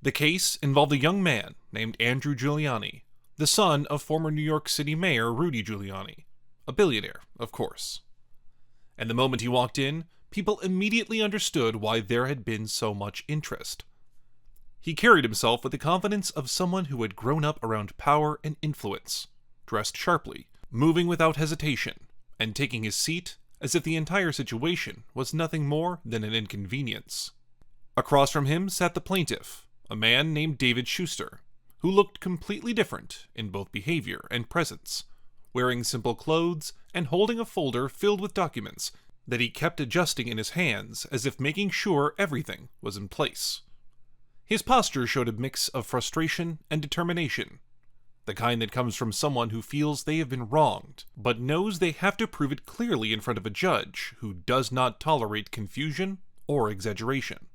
The case involved a young man named Andrew Giuliani, the son of former New York City Mayor Rudy Giuliani, a billionaire, of course. And the moment he walked in, people immediately understood why there had been so much interest. He carried himself with the confidence of someone who had grown up around power and influence, dressed sharply, moving without hesitation, and taking his seat as if the entire situation was nothing more than an inconvenience. Across from him sat the plaintiff, a man named David Schuster, who looked completely different in both behavior and presence, wearing simple clothes and holding a folder filled with documents that he kept adjusting in his hands as if making sure everything was in place. His posture showed a mix of frustration and determination, the kind that comes from someone who feels they have been wronged, but knows they have to prove it clearly in front of a judge who does not tolerate confusion or exaggeration.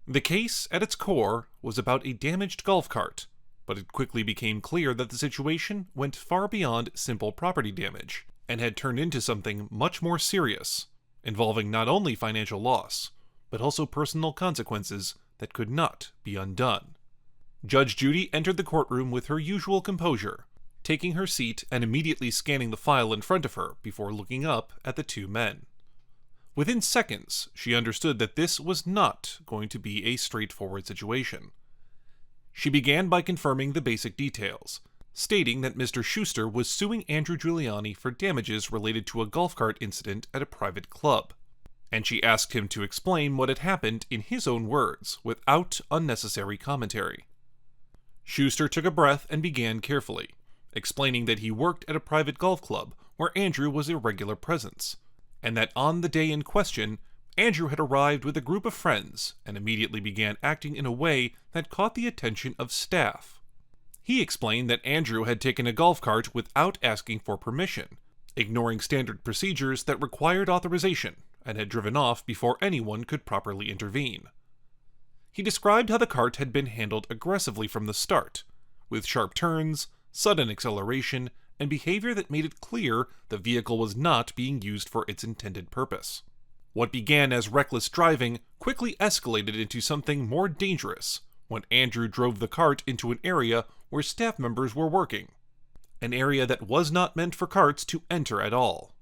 The case, at its core, was about a damaged golf cart, but it quickly became clear that the situation went far beyond simple property damage, and had turned into something much more serious, involving not only financial loss, but also personal consequences that could not be undone. Judge Judy entered the courtroom with her usual composure, taking her seat and immediately scanning the file in front of her before looking up at the two men. Within seconds, she understood that this was not going to be a straightforward situation. She began by confirming the basic details, stating that Mr. Schuster was suing Andrew Giuliani for damages related to a golf cart incident at a private club, and she asked him to explain what had happened in his own words, without unnecessary commentary. Schuster took a breath and began carefully, explaining that he worked at a private golf club where Andrew was a regular presence, and that on the day in question, Andrew had arrived with a group of friends and immediately began acting in a way that caught the attention of staff. He explained that Andrew had taken a golf cart without asking for permission, ignoring standard procedures that required authorization, and had driven off before anyone could properly intervene. He described how the cart had been handled aggressively from the start, with sharp turns, sudden acceleration, and behavior that made it clear the vehicle was not being used for its intended purpose. What began as reckless driving quickly escalated into something more dangerous when Andrew drove the cart into an area where staff members were working, an area that was not meant for carts to enter at all.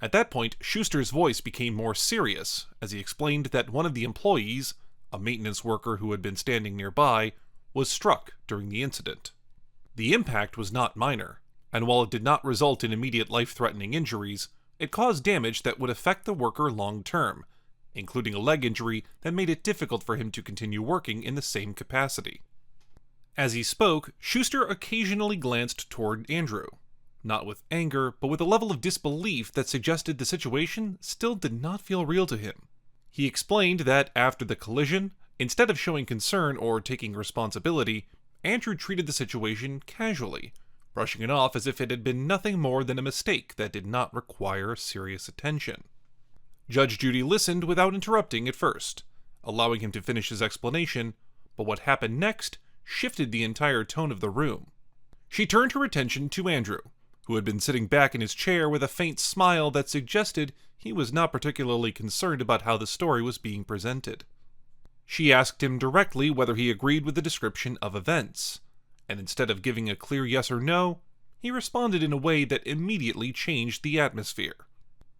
At that point, Schuster's voice became more serious as he explained that one of the employees, a maintenance worker who had been standing nearby, was struck during the incident. The impact was not minor, and while it did not result in immediate life-threatening injuries, it caused damage that would affect the worker long-term, including a leg injury that made it difficult for him to continue working in the same capacity. As he spoke, Schuster occasionally glanced toward Andrew, not with anger, but with a level of disbelief that suggested the situation still did not feel real to him. He explained that after the collision, instead of showing concern or taking responsibility, Andrew treated the situation casually, brushing it off as if it had been nothing more than a mistake that did not require serious attention. Judge Judy listened without interrupting at first, allowing him to finish his explanation, but what happened next shifted the entire tone of the room. She turned her attention to Andrew, who had been sitting back in his chair with a faint smile that suggested he was not particularly concerned about how the story was being presented. She asked him directly whether he agreed with the description of events, and instead of giving a clear yes or no, he responded in a way that immediately changed the atmosphere.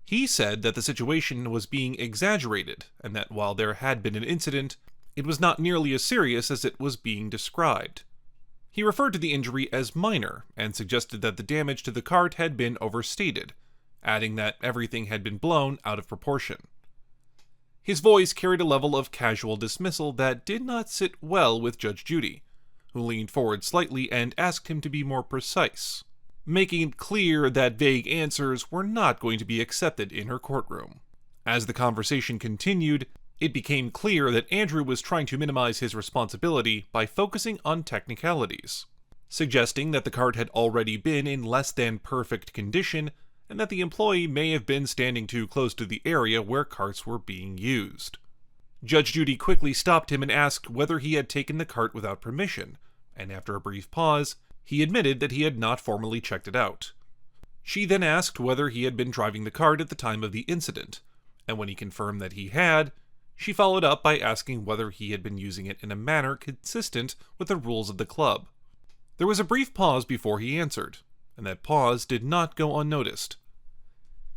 He said that the situation was being exaggerated, and that while there had been an incident, it was not nearly as serious as it was being described. He referred to the injury as minor, and suggested that the damage to the cart had been overstated, adding that everything had been blown out of proportion. His voice carried a level of casual dismissal that did not sit well with Judge Judy, who leaned forward slightly and asked him to be more precise, making it clear that vague answers were not going to be accepted in her courtroom. As the conversation continued, it became clear that Andrew was trying to minimize his responsibility by focusing on technicalities, suggesting that the cart had already been in less than perfect condition and that the employee may have been standing too close to the area where carts were being used. Judge Judy quickly stopped him and asked whether he had taken the cart without permission, and after a brief pause, he admitted that he had not formally checked it out. She then asked whether he had been driving the cart at the time of the incident, and when he confirmed that he had, She followed up by asking whether he had been using it in a manner consistent with the rules of the club. There was a brief pause before he answered, and that pause did not go unnoticed.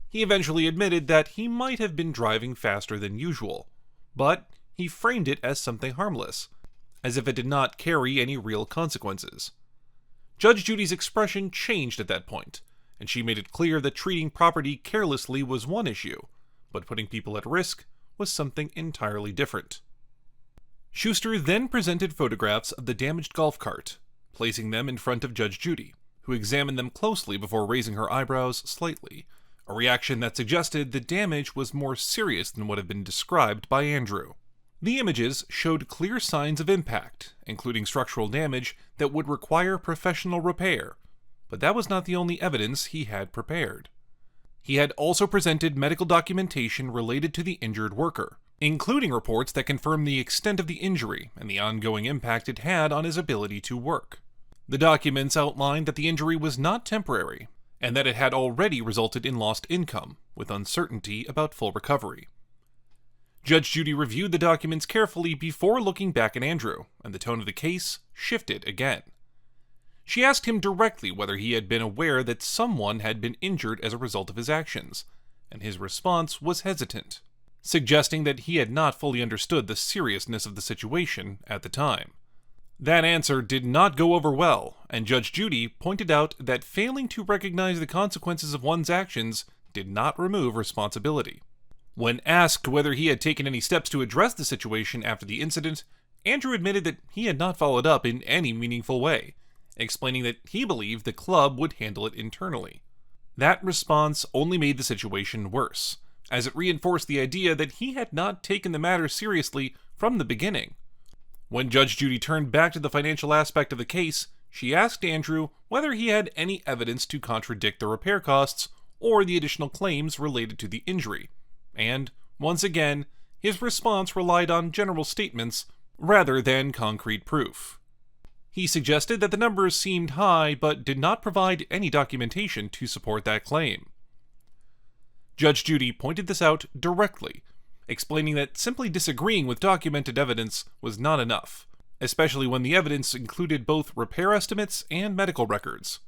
He eventually admitted that he might have been driving faster than usual, but he framed it as something harmless, as if it did not carry any real consequences. Judge Judy's expression changed at that point, and she made it clear that treating property carelessly was one issue, but putting people at risk was something entirely different. Schuster then presented photographs of the damaged golf cart, placing them in front of Judge Judy, who examined them closely before raising her eyebrows slightly, a reaction that suggested the damage was more serious than what had been described by Andrew. The images showed clear signs of impact, including structural damage that would require professional repair, but that was not the only evidence he had prepared. He had also presented medical documentation related to the injured worker, including reports that confirmed the extent of the injury and the ongoing impact it had on his ability to work. The documents outlined that the injury was not temporary, and that it had already resulted in lost income, with uncertainty about full recovery. Judge Judy reviewed the documents carefully before looking back at Andrew, and the tone of the case shifted again. She asked him directly whether he had been aware that someone had been injured as a result of his actions, and his response was hesitant, suggesting that he had not fully understood the seriousness of the situation at the time. That answer did not go over well, and Judge Judy pointed out that failing to recognize the consequences of one's actions did not remove responsibility. When asked whether he had taken any steps to address the situation after the incident, Andrew admitted that he had not followed up in any meaningful way, explaining that he believed the club would handle it internally. That response only made the situation worse, as it reinforced the idea that he had not taken the matter seriously from the beginning. When Judge Judy turned back to the financial aspect of the case, she asked Andrew whether he had any evidence to contradict the repair costs or the additional claims related to the injury, and, once again, his response relied on general statements rather than concrete proof. He suggested that the numbers seemed high but did not provide any documentation to support that claim. Judge Judy pointed this out directly, explaining that simply disagreeing with documented evidence was not enough, especially when the evidence included both repair estimates and medical records.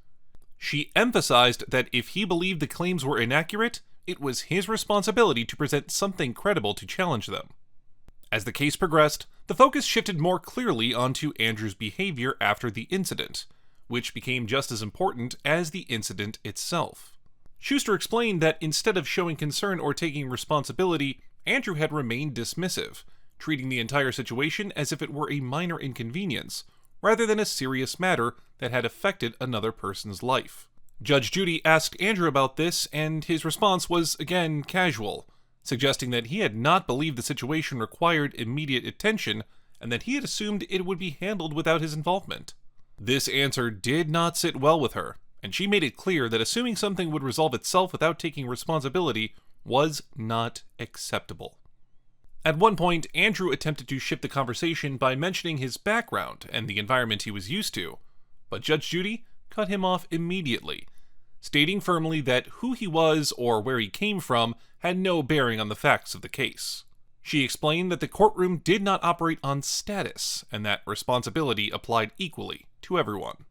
She emphasized that if he believed the claims were inaccurate, it was his responsibility to present something credible to challenge them. As the case progressed, the focus shifted more clearly onto Andrew's behavior after the incident, which became just as important as the incident itself. Schuster explained that instead of showing concern or taking responsibility, Andrew had remained dismissive, treating the entire situation as if it were a minor inconvenience, rather than a serious matter that had affected another person's life. Judge Judy asked Andrew about this, and his response was again casual, suggesting that he had not believed the situation required immediate attention and that he had assumed it would be handled without his involvement. This answer did not sit well with her, and she made it clear that assuming something would resolve itself without taking responsibility was not acceptable. At one point, Andrew attempted to shift the conversation by mentioning his background and the environment he was used to, but Judge Judy cut him off immediately, stating firmly that who he was or where he came from had no bearing on the facts of the case. She explained that the courtroom did not operate on status and that responsibility applied equally to everyone.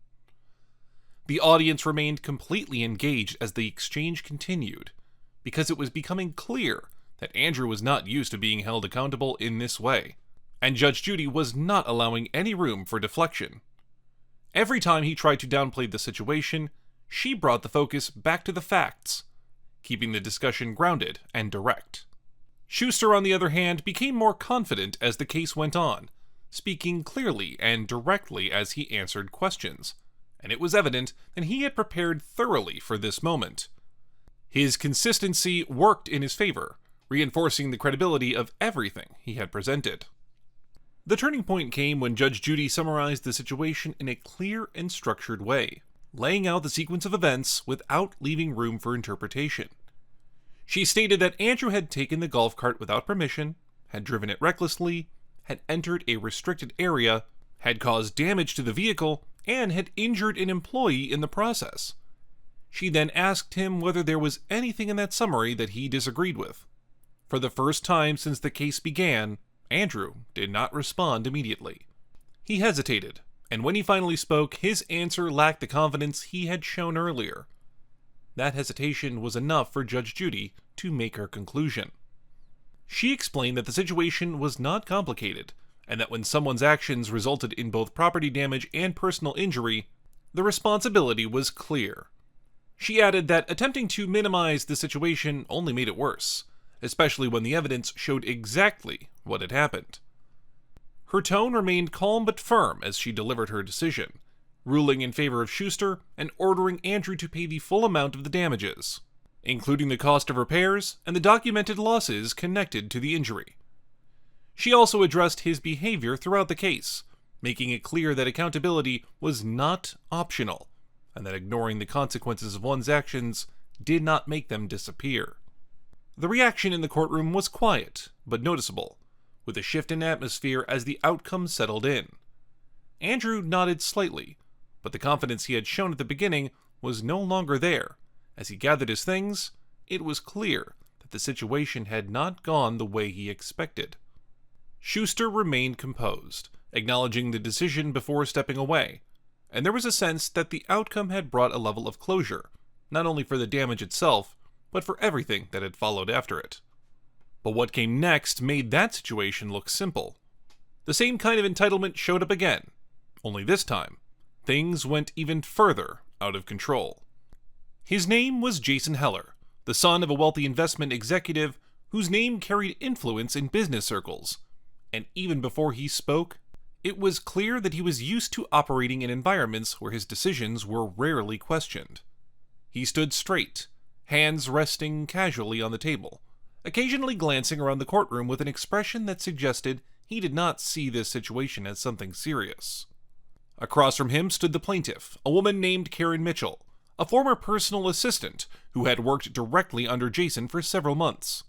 The audience remained completely engaged as the exchange continued, because it was becoming clear that Andrew was not used to being held accountable in this way, and Judge Judy was not allowing any room for deflection. Every time he tried to downplay the situation, she brought the focus back to the facts, keeping the discussion grounded and direct. Schuster, on the other hand, became more confident as the case went on, speaking clearly and directly as he answered questions, and it was evident that he had prepared thoroughly for this moment. His consistency worked in his favor, reinforcing the credibility of everything he had presented. The turning point came when Judge Judy summarized the situation in a clear and structured way, laying out the sequence of events without leaving room for interpretation. She stated that Andrew had taken the golf cart without permission, had driven it recklessly, had entered a restricted area, had caused damage to the vehicle, and had injured an employee in the process. She then asked him whether there was anything in that summary that he disagreed with. For the first time since the case began, Andrew did not respond immediately. He hesitated, and when he finally spoke, his answer lacked the confidence he had shown earlier. That hesitation was enough for Judge Judy to make her conclusion. She explained that the situation was not complicated, and that when someone's actions resulted in both property damage and personal injury, the responsibility was clear. She added that attempting to minimize the situation only made it worse, especially when the evidence showed exactly what had happened. Her tone remained calm but firm as she delivered her decision, ruling in favor of Schuster and ordering Andrew to pay the full amount of the damages, including the cost of repairs and the documented losses connected to the injury. She also addressed his behavior throughout the case, making it clear that accountability was not optional, and that ignoring the consequences of one's actions did not make them disappear. The reaction in the courtroom was quiet, but noticeable, with a shift in atmosphere as the outcome settled in. Andrew nodded slightly, but the confidence he had shown at the beginning was no longer there. As he gathered his things, it was clear that the situation had not gone the way he expected. Schuster remained composed, acknowledging the decision before stepping away, and there was a sense that the outcome had brought a level of closure, not only for the damage itself, but for everything that had followed after it. But what came next made that situation look simple. The same kind of entitlement showed up again, only this time, things went even further out of control. His name was Jason Heller, the son of a wealthy investment executive whose name carried influence in business circles, and even before he spoke, it was clear that he was used to operating in environments where his decisions were rarely questioned. He stood straight, hands resting casually on the table, occasionally glancing around the courtroom with an expression that suggested he did not see this situation as something serious. Across from him stood the plaintiff, a woman named Karen Mitchell, a former personal assistant who had worked directly under Jason for several months.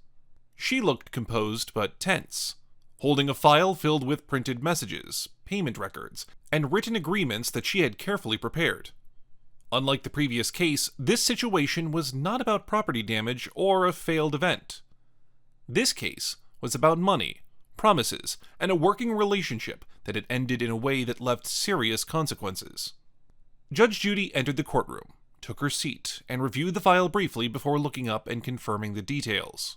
She looked composed but tense, holding a file filled with printed messages, payment records, and written agreements that she had carefully prepared. Unlike the previous case, this situation was not about property damage or a failed event. This case was about money, promises, and a working relationship that had ended in a way that left serious consequences. Judge Judy entered the courtroom, took her seat, and reviewed the file briefly before looking up and confirming the details.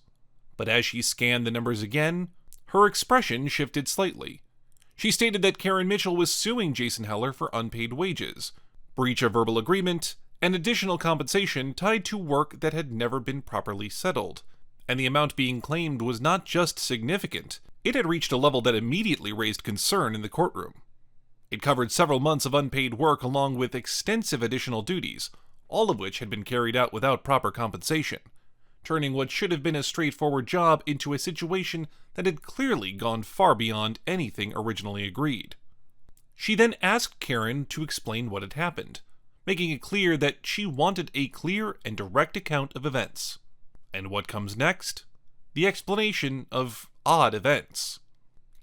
But as she scanned the numbers again, her expression shifted slightly. She stated that Karen Mitchell was suing Jason Heller for unpaid wages, breach of verbal agreement, and additional compensation tied to work that had never been properly settled. And the amount being claimed was not just significant, it had reached a level that immediately raised concern in the courtroom. It covered several months of unpaid work along with extensive additional duties, all of which had been carried out without proper compensation, turning what should have been a straightforward job into a situation that had clearly gone far beyond anything originally agreed. She then asked Karen to explain what had happened, making it clear that she wanted a clear and direct account of events. And what comes next? The explanation of odd events.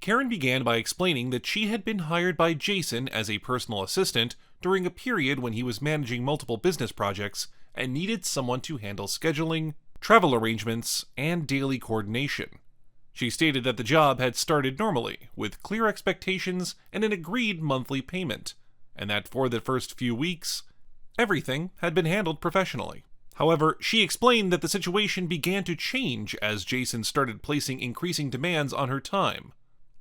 Karen began by explaining that she had been hired by Jason as a personal assistant during a period when he was managing multiple business projects and needed someone to handle scheduling, travel arrangements, and daily coordination. She stated that the job had started normally, with clear expectations and an agreed monthly payment, and that for the first few weeks, everything had been handled professionally. However, she explained that the situation began to change as Jason started placing increasing demands on her time,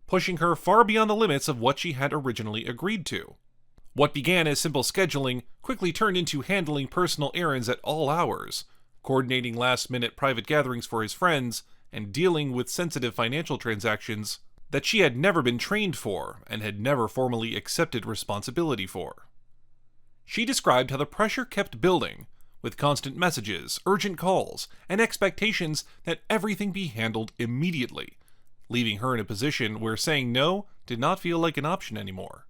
pushing her far beyond the limits of what she had originally agreed to. What began as simple scheduling quickly turned into handling personal errands at all hours, coordinating last-minute private gatherings for his friends, and dealing with sensitive financial transactions that she had never been trained for and had never formally accepted responsibility for. She described how the pressure kept building, with constant messages, urgent calls, and expectations that everything be handled immediately, leaving her in a position where saying no did not feel like an option anymore.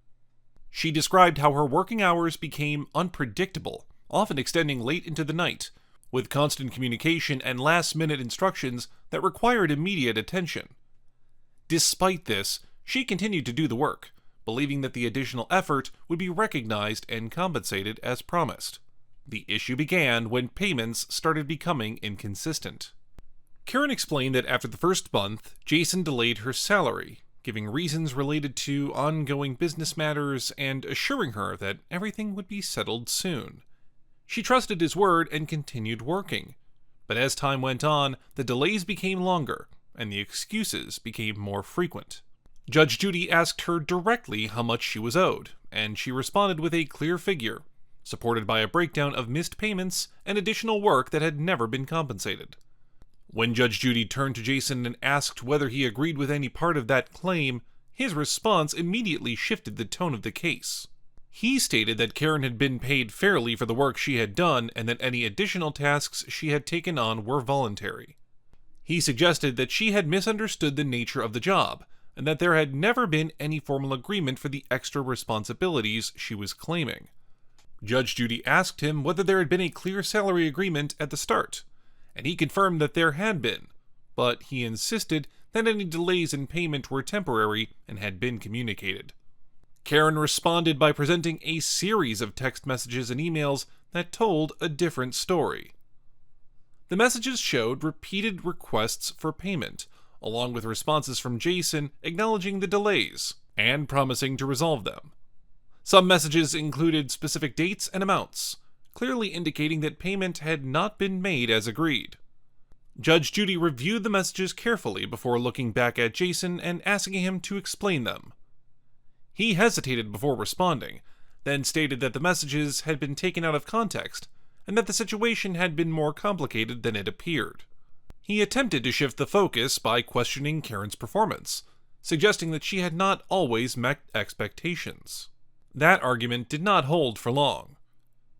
She described how her working hours became unpredictable, often extending late into the night, with constant communication and last-minute instructions that required immediate attention. Despite this, she continued to do the work, believing that the additional effort would be recognized and compensated as promised. The issue began when payments started becoming inconsistent. Karen explained that after the first month, Jason delayed her salary, giving reasons related to ongoing business matters and assuring her that everything would be settled soon. She trusted his word and continued working. But as time went on, the delays became longer, and the excuses became more frequent. Judge Judy asked her directly how much she was owed, and she responded with a clear figure, supported by a breakdown of missed payments and additional work that had never been compensated. When Judge Judy turned to Jason and asked whether he agreed with any part of that claim, his response immediately shifted the tone of the case. He stated that Karen had been paid fairly for the work she had done and that any additional tasks she had taken on were voluntary. He suggested that she had misunderstood the nature of the job, and that there had never been any formal agreement for the extra responsibilities she was claiming. Judge Judy asked him whether there had been a clear salary agreement at the start, and he confirmed that there had been, but he insisted that any delays in payment were temporary and had been communicated. Karen responded by presenting a series of text messages and emails that told a different story. The messages showed repeated requests for payment, along with responses from Jason acknowledging the delays and promising to resolve them. Some messages included specific dates and amounts, clearly indicating that payment had not been made as agreed. Judge Judy reviewed the messages carefully before looking back at Jason and asking him to explain them. He hesitated before responding, then stated that the messages had been taken out of context and that the situation had been more complicated than it appeared. He attempted to shift the focus by questioning Karen's performance, suggesting that she had not always met expectations. That argument did not hold for long.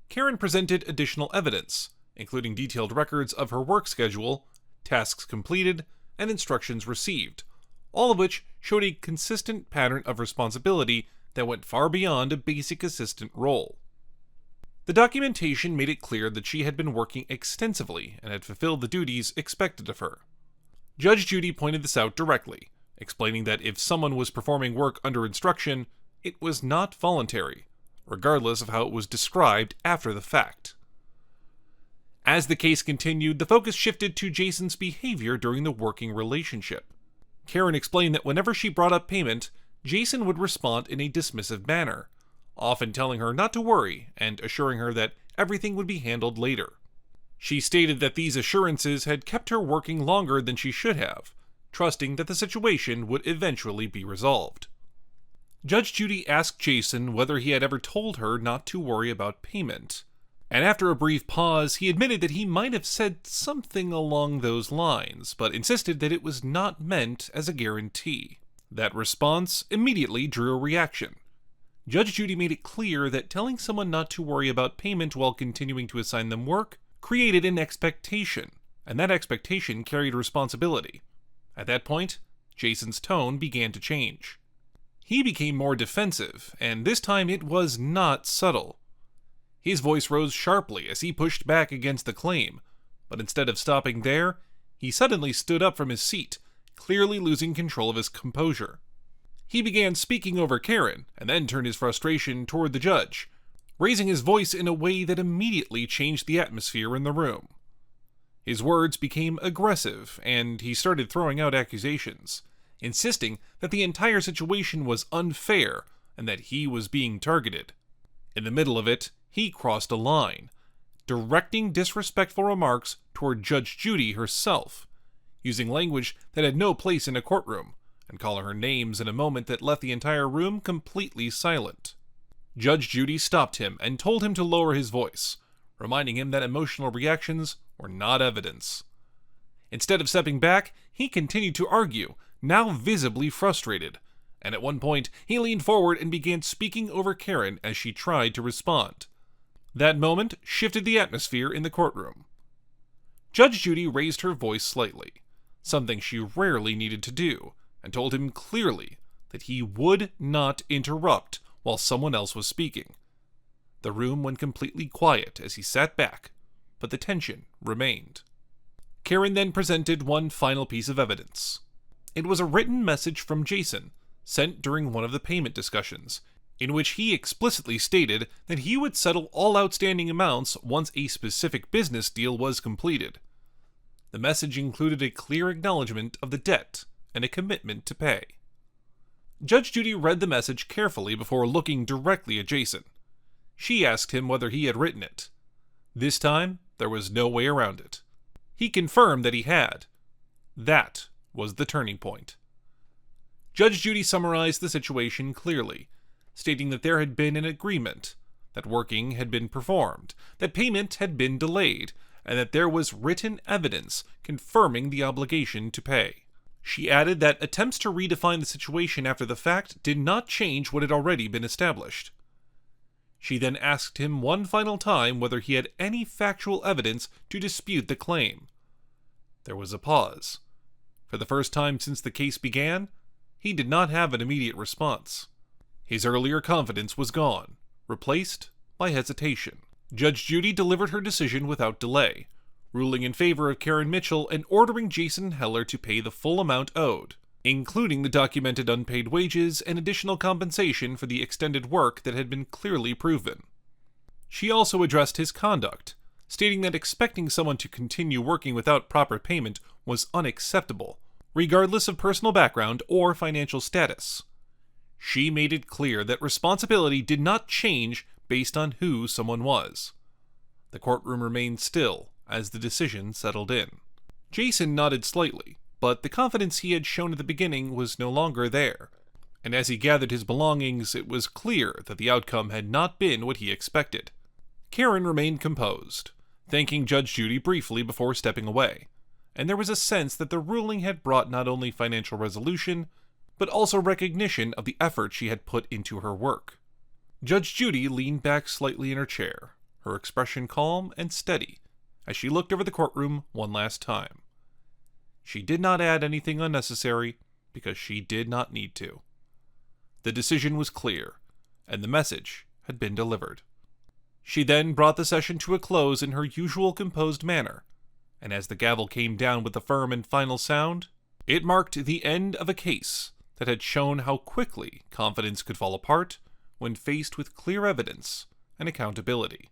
Karen presented additional evidence, including detailed records of her work schedule, tasks completed, and instructions received, all of which showed a consistent pattern of responsibility that went far beyond a basic assistant role. The documentation made it clear that she had been working extensively and had fulfilled the duties expected of her. Judge Judy pointed this out directly, explaining that if someone was performing work under instruction, it was not voluntary, regardless of how it was described after the fact. As the case continued, the focus shifted to Jason's behavior during the working relationship. Karen explained that whenever she brought up payment, Jason would respond in a dismissive manner, often telling her not to worry and assuring her that everything would be handled later. She stated that these assurances had kept her working longer than she should have, trusting that the situation would eventually be resolved. Judge Judy asked Jason whether he had ever told her not to worry about payment, and after a brief pause, he admitted that he might have said something along those lines, but insisted that it was not meant as a guarantee. That response immediately drew a reaction. Judge Judy made it clear that telling someone not to worry about payment while continuing to assign them work created an expectation, and that expectation carried responsibility. At that point, Jason's tone began to change. He became more defensive, and this time it was not subtle. His voice rose sharply as he pushed back against the claim, but instead of stopping there, he suddenly stood up from his seat, clearly losing control of his composure. He began speaking over Karen, and then turned his frustration toward the judge, raising his voice in a way that immediately changed the atmosphere in the room. His words became aggressive, and he started throwing out accusations, insisting that the entire situation was unfair and that he was being targeted. In the middle of it, he crossed a line, directing disrespectful remarks toward Judge Judy herself, using language that had no place in a courtroom, and calling her names in a moment that left the entire room completely silent. Judge Judy stopped him and told him to lower his voice, reminding him that emotional reactions were not evidence. Instead of stepping back, he continued to argue, now visibly frustrated, and at one point he leaned forward and began speaking over Karen as she tried to respond. That moment shifted the atmosphere in the courtroom. Judge Judy raised her voice slightly, something she rarely needed to do, and told him clearly that he would not interrupt while someone else was speaking. The room went completely quiet as he sat back, but the tension remained. Karen then presented one final piece of evidence. It was a written message from Jason, sent during one of the payment discussions, in which he explicitly stated that he would settle all outstanding amounts once a specific business deal was completed. The message included a clear acknowledgement of the debt and a commitment to pay. Judge Judy read the message carefully before looking directly at Jason. She asked him whether he had written it. This time, there was no way around it. He confirmed that he had. That was the turning point. Judge Judy summarized the situation clearly, stating that there had been an agreement, that working had been performed, that payment had been delayed, and that there was written evidence confirming the obligation to pay. She added that attempts to redefine the situation after the fact did not change what had already been established. She then asked him one final time whether he had any factual evidence to dispute the claim. There was a pause. For the first time since the case began, he did not have an immediate response. His earlier confidence was gone, replaced by hesitation. Judge Judy delivered her decision without delay, ruling in favor of Karen Mitchell and ordering Jason Heller to pay the full amount owed, including the documented unpaid wages and additional compensation for the extended work that had been clearly proven. She also addressed his conduct, stating that expecting someone to continue working without proper payment was unacceptable, regardless of personal background or financial status. She made it clear that responsibility did not change based on who someone was. The courtroom remained still as the decision settled in. Jason nodded slightly, but the confidence he had shown at the beginning was no longer there, and as he gathered his belongings, it was clear that the outcome had not been what he expected. Karen remained composed, thanking Judge Judy briefly before stepping away, and there was a sense that the ruling had brought not only financial resolution, but also recognition of the effort she had put into her work. Judge Judy leaned back slightly in her chair, her expression calm and steady, as she looked over the courtroom one last time. She did not add anything unnecessary, because she did not need to. The decision was clear, and the message had been delivered. She then brought the session to a close in her usual composed manner, and as the gavel came down with the firm and final sound, it marked the end of a case that had shown how quickly confidence could fall apart when faced with clear evidence and accountability.